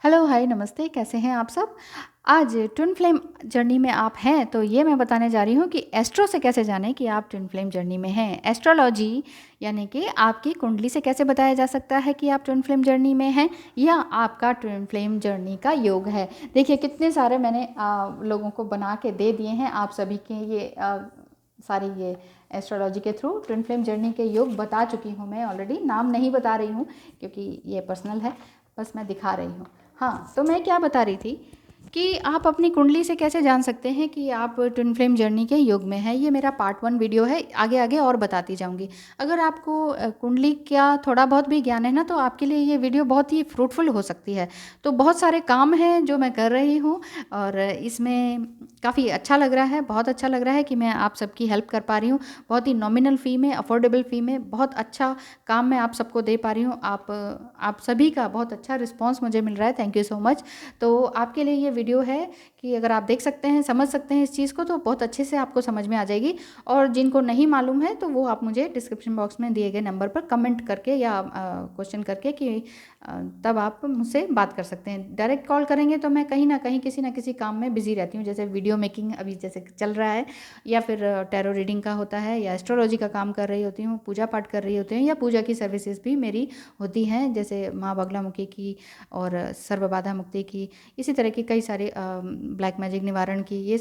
Hello, हाय, नमस्ते, कैसे हैं आप सब? आज ट्विन फ्लेम जर्नी में आप हैं, तो ये मैं बताने जा रही हूँ कि एस्ट्रो से कैसे जानें कि आप ट्विन फ्लेम जर्नी में हैं। एस्ट्रोलॉजी यानी कि आपकी कुंडली से कैसे बताया जा सकता है कि आप ट्विन फ्लेम जर्नी में हैं या आपका ट्विन फ्लेम जर्नी का योग है। देखिए कितने सारे मैंने लोगों को बना के दे दिए हैं आप सभी के ये सारी ये एस्ट्रोलॉजी के थ्रू ट्विन फ्लेम जर्नी के योग बता चुकी हूँ मैं ऑलरेडी। नाम नहीं बता रही हूँ क्योंकि ये पर्सनल है, बस मैं दिखा रही हूँ। हाँ, तो मैं क्या बता रही थी कि आप अपनी कुंडली से कैसे जान सकते हैं कि आप ट्विन फ्लेम जर्नी के योग में हैं। ये मेरा पार्ट 1 वीडियो है, आगे आगे और बताती जाऊंगी। अगर आपको कुंडली का थोड़ा बहुत भी ज्ञान है ना, तो आपके लिए ये वीडियो बहुत ही फ्रूटफुल हो सकती है। तो बहुत सारे काम हैं जो मैं कर रही हूँ और इसमें काफ़ी अच्छा लग रहा है, बहुत अच्छा लग रहा है कि मैं आप सबकी हेल्प कर पा रही हूँ। बहुत ही नॉमिनल फ़ी में, अफोर्डेबल फ़ी में बहुत अच्छा काम मैं आप सबको दे पा रही हूँ। आप सभी का बहुत अच्छा रिस्पॉन्स मुझे मिल रहा है, थैंक यू सो मच। तो आपके लिए ये वीडियो है कि अगर आप देख सकते हैं, समझ सकते हैं इस चीज़ को, तो बहुत अच्छे से आपको समझ में आ जाएगी। और जिनको नहीं मालूम है तो वो आप मुझे डिस्क्रिप्शन बॉक्स में दिए गए नंबर पर कमेंट करके या क्वेश्चन करके कि तब आप मुझसे बात कर सकते हैं। डायरेक्ट कॉल करेंगे तो मैं कहीं ना कहीं किसी ना किसी काम में बिजी रहती हूँ, जैसे वीडियो मेकिंग अभी जैसे चल रहा है, या फिर टैरो रीडिंग का होता है, या एस्ट्रोलॉजी का काम कर रही होती हूँ, पूजा पाठ कर रही होती हूँ, या पूजा की सर्विसेज भी मेरी होती हैं, जैसे माँ बगलामुखी की और सर्व बाधा मुक्ति की, इसी तरह की कई सारे ब्लैक मैजिक निवारण की, ये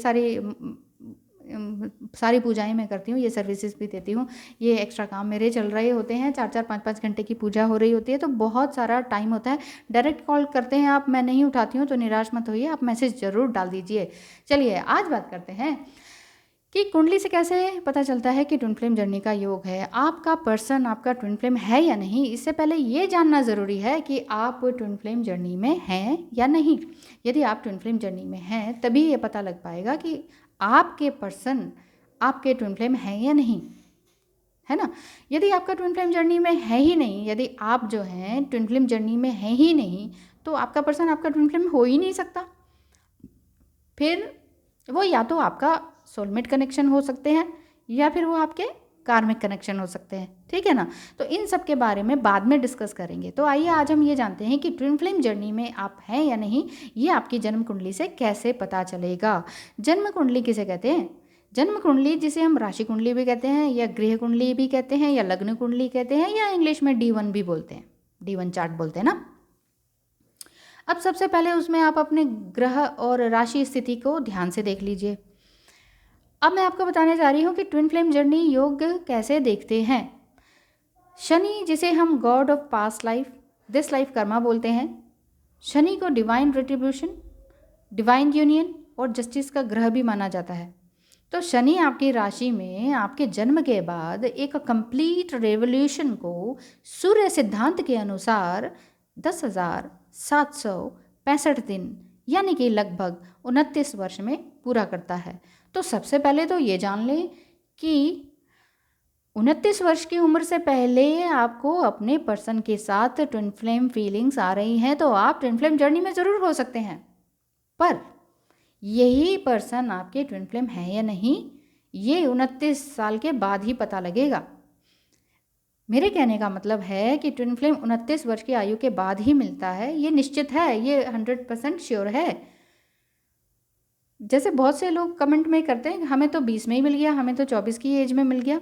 सारी पूजाएं मैं करती हूँ, ये सर्विसेज भी देती हूँ। ये एक्स्ट्रा काम मेरे चल रहे होते हैं, 4-4 5-5 घंटे की पूजा हो रही होती है, तो बहुत सारा टाइम होता है। डायरेक्ट कॉल करते हैं आप, मैं नहीं उठाती हूँ, तो निराश मत होइए, आप मैसेज ज़रूर डाल दीजिए। चलिए आज बात करते हैं कि कुंडली से कैसे पता चलता है कि ट्विन फ्लेम जर्नी का योग है। आपका पर्सन आपका ट्विन फ्लेम है या नहीं, इससे पहले ये जानना ज़रूरी है कि आप ट्विन फ्लेम जर्नी में हैं या नहीं। यदि आप ट्विन फ्लेम जर्नी में हैं तभी ये पता लग पाएगा कि आपके पर्सन आपके ट्विन फ्लेम हैं या नहीं, है ना। यदि आपका ट्विन फ्लेम जर्नी में है ही नहीं, यदि आप जो हैं ट्विन फ्लेम जर्नी में हैं ही नहीं, तो आपका पर्सन आपका ट्विन फ्लेम हो ही नहीं सकता। फिर वो या तो आपका सोलमेट कनेक्शन हो सकते हैं या फिर वो आपके कार्मिक कनेक्शन हो सकते हैं, ठीक है ना। तो इन सब के बारे में बाद में डिस्कस करेंगे। तो आइए आज हम ये जानते हैं कि ट्विन फ्लेम जर्नी में आप हैं या नहीं, ये आपकी जन्म कुंडली से कैसे पता चलेगा। जन्म कुंडली किसे कहते हैं? जन्म कुंडली जिसे हम राशि कुंडली भी कहते हैं, या गृह कुंडली भी कहते हैं, या लग्न कुंडली कहते हैं, या इंग्लिश में D1 भी बोलते हैं, D1 चार्ट बोलते हैं ना। अब सबसे पहले उसमें आप अपने ग्रह और राशि स्थिति को ध्यान से देख लीजिए। अब मैं आपको बताने जा रही हूँ कि ट्विन फ्लेम जर्नी योग कैसे देखते हैं। शनि जिसे हम God of past life, this life Karma बोलते हैं, शनि को डिवाइन रिट्रीब्यूशन, डिवाइन यूनियन और जस्टिस का ग्रह भी माना जाता है। तो शनि आपकी राशि में आपके जन्म के बाद एक कंप्लीट रेवोल्यूशन को सूर्य सिद्धांत के अनुसार 10,765 दिन यानी कि लगभग 29 वर्ष में पूरा करता है। तो सबसे पहले तो ये जान लें कि 29 वर्ष की उम्र से पहले आपको अपने पर्सन के साथ ट्विन फ्लेम फीलिंग्स आ रही हैं, तो आप ट्विन फ्लेम जर्नी में ज़रूर हो सकते हैं। पर यही पर्सन आपके ट्विन फ्लेम है या नहीं, ये 29 साल के बाद ही पता लगेगा। मेरे कहने का मतलब है कि ट्विन फ्लेम 29 वर्ष की आयु के बाद ही मिलता है, ये निश्चित है, ये 100% श्योर है। जैसे बहुत से लोग कमेंट में करते हैं हमें तो 20 में ही मिल गया, हमें तो 24 की एज में मिल गया।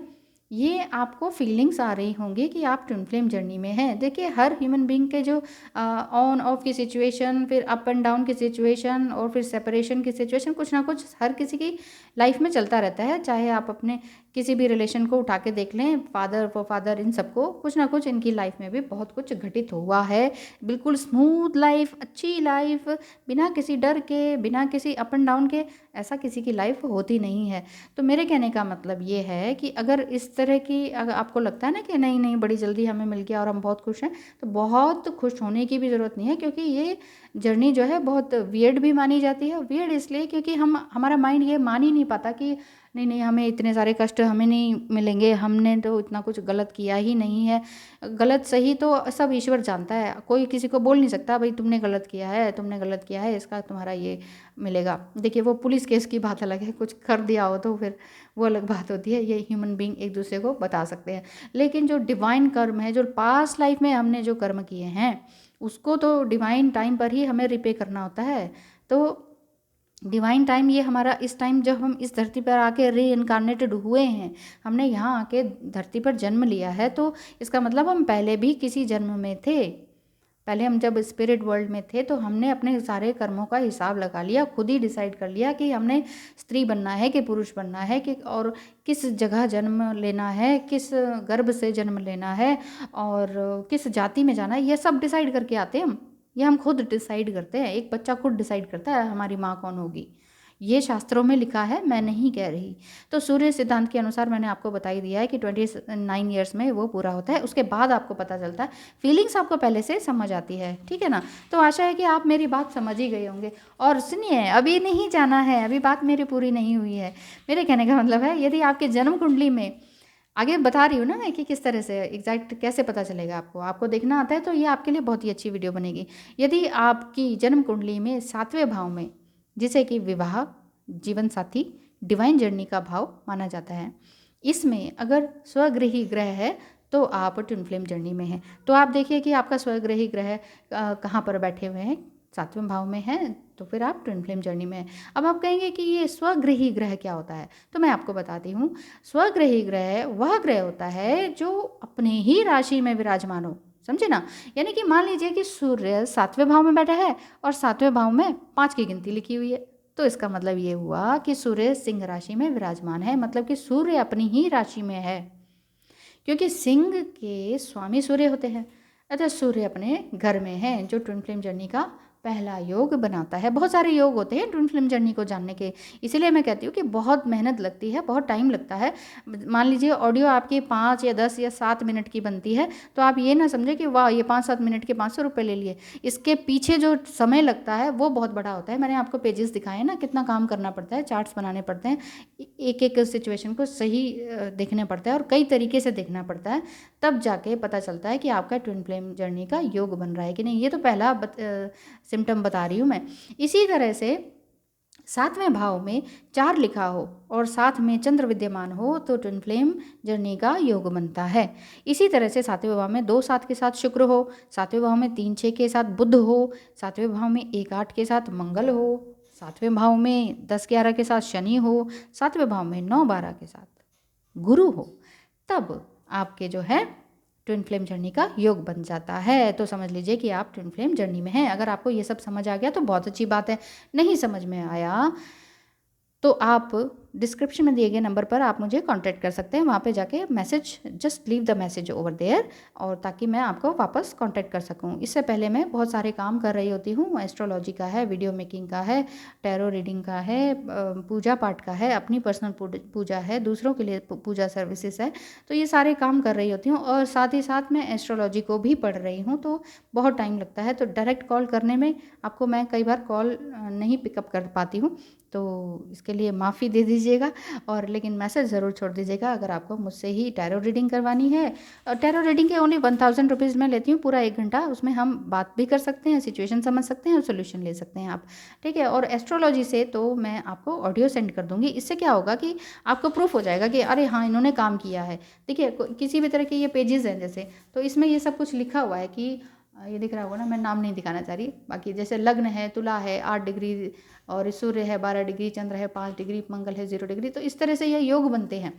ये आपको फीलिंग्स आ रही होंगी कि आप ट्विन फ्लेम जर्नी में हैं। देखिए हर ह्यूमन बीइंग के जो ऑन ऑफ की सिचुएशन, फिर अप एंड डाउन की सिचुएशन और फिर सेपरेशन की सिचुएशन, कुछ ना कुछ हर किसी की लाइफ में चलता रहता है। चाहे आप अपने किसी भी रिलेशन को उठा के देख लें, फादर इन सबको कुछ ना कुछ इनकी लाइफ में भी बहुत कुछ घटित हुआ है। बिल्कुल स्मूथ लाइफ, अच्छी लाइफ, बिना किसी डर के, बिना किसी अप एंड डाउन के, ऐसा किसी की लाइफ होती नहीं है। तो मेरे कहने का मतलब ये है कि अगर इस तरह की अगर आपको लगता है ना कि नहीं नहीं बड़ी जल्दी हमें मिल गया और हम बहुत खुश हैं, तो बहुत खुश होने की भी ज़रूरत नहीं है, क्योंकि ये जर्नी जो है बहुत वियर्ड भी मानी जाती है। वियर्ड इसलिए क्योंकि हमारा माइंड ये मान ही नहीं पाता कि नहीं नहीं हमें इतने सारे कष्ट हमें नहीं मिलेंगे, हमने तो इतना कुछ गलत किया ही नहीं है। गलत सही तो सब ईश्वर जानता है, कोई किसी को बोल नहीं सकता भाई तुमने गलत किया है, तुमने गलत किया है, इसका तुम्हारा ये मिलेगा। देखिए वो पुलिस केस की बात अलग है, कुछ कर दिया हो तो फिर वो अलग बात होती है, ये ह्यूमन बीइंग एक दूसरे को बता सकते हैं। लेकिन जो डिवाइन कर्म है, जो पास्ट लाइफ में हमने जो कर्म किए हैं उसको तो डिवाइन टाइम पर ही हमें रिपे करना होता है। तो डिवाइन टाइम ये हमारा इस टाइम जब हम इस धरती पर आके रीइनकार्नेटेड हुए हैं, हमने यहाँ आके धरती पर जन्म लिया है, तो इसका मतलब हम पहले भी किसी जन्म में थे। पहले हम जब स्पिरिट वर्ल्ड में थे तो हमने अपने सारे कर्मों का हिसाब लगा लिया, खुद ही डिसाइड कर लिया कि हमने स्त्री बनना है कि पुरुष बनना है, कि और किस जगह जन्म लेना है, किस गर्भ से जन्म लेना है और किस जाति में जाना है। ये सब डिसाइड करके आते हैं हम, ये हम खुद डिसाइड करते हैं। एक बच्चा खुद डिसाइड करता है हमारी माँ कौन होगी। ये शास्त्रों में लिखा है, मैं नहीं कह रही। तो सूर्य सिद्धांत के अनुसार मैंने आपको बता ही दिया है कि 29 ईयर्स में वो पूरा होता है, उसके बाद आपको पता चलता है। फीलिंग्स आपको पहले से समझ आती है, ठीक है ना। तो आशा है कि आप मेरी बात समझ ही गए होंगे। और सुनिए, अभी नहीं जाना है, अभी बात मेरी पूरी नहीं हुई है। मेरे कहने का मतलब है, यदि आपके जन्म कुंडली में, आगे बता रही हूँ ना मैं कि किस तरह से एग्जैक्ट कैसे पता चलेगा आपको देखना आता है, तो ये आपके लिए बहुत ही अच्छी वीडियो बनेगी। यदि आपकी जन्म कुंडली में 7वें भाव में, जिसे कि विवाह, जीवन साथी, डिवाइन जर्नी का भाव माना जाता है, इसमें अगर स्वगृही ग्रह है तो आप ट्विन फ्लेम जर्नी में हैं। तो आप देखिए कि आपका स्वगृही ग्रह कहाँ पर बैठे हुए हैं, 7वें भाव में है, तो फिर आप ट्विन फ्लेम जर्नी में हैं। अब आप कहेंगे कि ये स्वगृही ग्रह क्या होता है, तो मैं आपको बताती हूँ। स्वगृही ग्रह वह ग्रह होता है जो अपने ही राशि में विराजमान हो, समझे ना। यानी कि मान लीजिए कि सूर्य 7वें भाव में बैठा है और 7वें भाव में 5 की गिनती लिखी हुई है, तो इसका मतलब ये हुआ कि सूर्य सिंह राशि में विराजमान है, मतलब कि सूर्य अपनी ही राशि में है, क्योंकि सिंह के स्वामी सूर्य होते हैं। अतः सूर्य अपने घर में है, जो ट्विन फ्लेम जर्नी का पहला योग बनाता है। बहुत सारे योग होते हैं ट्विन फ्लेम जर्नी को जानने के, इसीलिए मैं कहती हूँ कि बहुत मेहनत लगती है, बहुत टाइम लगता है। मान लीजिए ऑडियो आपकी 5 या 10 या 7 मिनट की बनती है, तो आप ये ना समझे कि वाह ये 5-7 मिनट के 500 रुपये ले लिए। इसके पीछे जो समय लगता है वो बहुत बड़ा होता है। मैंने आपको पेजेस दिखाए ना, कितना काम करना पड़ता है, चार्ट्स बनाने पड़ते हैं, एक एक सिचुएशन को सही देखना पड़ता है और कई तरीके से देखना पड़ता है, तब जाके पता चलता है कि आपका ट्विन फ्लेम जर्नी का योग बन रहा है कि नहीं। ये तो पहला सिम्टम बता रही हूँ मैं। इसी तरह से 7वें भाव में 4 लिखा हो और साथ में चंद्र विद्यमान हो तो ट्विन फ्लेम जर्नी का योग बनता है। इसी तरह से 7वें भाव में 2-7 के साथ शुक्र हो, 7वें भाव में 3-6 के साथ बुध हो, 7वें भाव में 1-8 के साथ मंगल हो, 7वें भाव में 10-11 के साथ शनि हो, 7वें भाव में 9-12 के साथ गुरु हो, तब आपके जो है ट्विन फ्लेम जर्नी का योग बन जाता है। तो समझ लीजिए कि आप ट्विन फ्लेम जर्नी में हैं। अगर आपको ये सब समझ आ गया तो बहुत अच्छी बात है, नहीं समझ में आया तो आप डिस्क्रिप्शन में दिए गए नंबर पर आप मुझे कांटेक्ट कर सकते हैं, वहाँ पे जाके message, just leave the message over there, और ताकि मैं आपको वापस कांटेक्ट कर सकूँ। इससे पहले मैं बहुत सारे काम कर रही होती हूँ, एस्ट्रोलॉजी का है, वीडियो मेकिंग का है, टैरो रीडिंग का है, पूजा पाठ का है, अपनी पर्सनल पूजा है, दूसरों के लिए पूजा सर्विसेज है, तो ये सारे काम कर रही होती हूँ। और साथ ही साथ मैं एस्ट्रोलॉजी को भी पढ़ रही हूँ, तो बहुत टाइम लगता है। तो डायरेक्ट कॉल करने में आपको मैं कई बार कॉल नहीं पिकअप कर पाती हूँ, तो इसके लिए माफ़ी दे दीजिएगा। और लेकिन मैसेज ज़रूर छोड़ दीजिएगा अगर आपको मुझसे ही टैरो रीडिंग करवानी है। और टैरो रीडिंग के ओनली 1000 रुपीज़ मैं लेती हूँ, पूरा 1 घंटा, उसमें हम बात भी कर सकते हैं, सिचुएशन समझ सकते हैं और सोल्यूशन ले सकते हैं आप, ठीक है। और एस्ट्रोलॉजी से तो मैं आपको ऑडियो सेंड कर दूँगी। इससे क्या होगा कि आपको प्रूफ हो जाएगा कि अरे हाँ इन्होंने काम किया है। देखिए किसी भी तरह के ये पेजेस हैं जैसे, तो इसमें ये सब कुछ लिखा हुआ है कि ये दिख रहा होगा ना, मैं नाम नहीं दिखाना चाह रही, बाकी जैसे लग्न है, तुला है 8 डिग्री, और सूर्य है 12 डिग्री, चंद्र है 5 डिग्री, मंगल है 0 डिग्री, तो इस तरह से ये योग बनते हैं।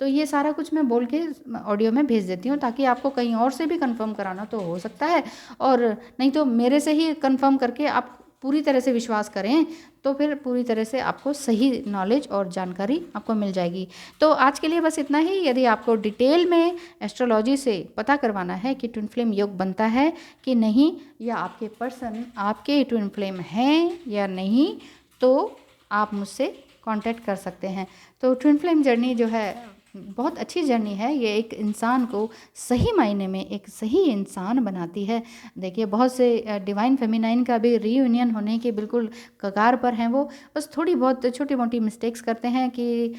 तो ये सारा कुछ मैं बोल के ऑडियो में भेज देती हूँ, ताकि आपको कहीं और से भी कंफर्म कराना तो हो सकता है, और नहीं तो मेरे से ही कंफर्म करके आप पूरी तरह से विश्वास करें, तो फिर पूरी तरह से आपको सही नॉलेज और जानकारी आपको मिल जाएगी। तो आज के लिए बस इतना ही। यदि आपको डिटेल में एस्ट्रोलॉजी से पता करवाना है कि ट्विन फ्लेम योग बनता है कि नहीं, या आपके पर्सन आपके ट्विन फ्लेम हैं या नहीं, तो आप मुझसे कांटेक्ट कर सकते हैं। तो ट्विन फ्लेम जर्नी जो है बहुत अच्छी जर्नी है, ये एक इंसान को सही मायने में एक सही इंसान बनाती है। देखिए बहुत से डिवाइन फेमिनाइन का भी रीयूनियन होने के बिल्कुल कगार पर हैं, वो बस थोड़ी बहुत छोटी मोटी मिस्टेक्स करते हैं कि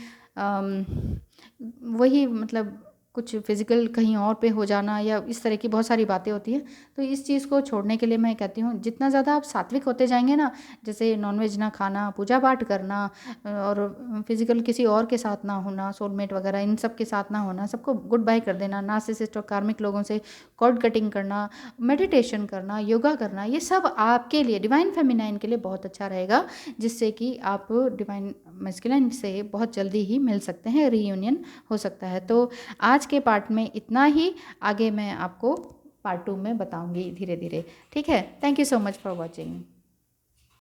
वही मतलब कुछ फिज़िकल कहीं और पे हो जाना या इस तरह की बहुत सारी बातें होती हैं। तो इस चीज़ को छोड़ने के लिए मैं कहती हूँ जितना ज़्यादा आप सात्विक होते जाएंगे ना, जैसे नॉनवेज ना खाना, पूजा पाठ करना और फिज़िकल किसी और के साथ ना होना, सोलमेट वगैरह इन सब के साथ ना होना, सबको गुड बाय कर देना, नार्सिसिस्ट और कार्मिक लोगों से कॉर्ड कटिंग करना, मेडिटेशन करना, योगा करना, ये सब आपके लिए डिवाइन फेमिनाइन के लिए बहुत अच्छा रहेगा, जिससे कि आप डिवाइन मैस्कुलिन से बहुत जल्दी ही मिल सकते हैं, रीयूनियन हो सकता है। तो आज के पार्ट में इतना ही, आगे मैं आपको पार्ट 2 में बताऊंगी धीरे धीरे। ठीक है, thank you so much for watching.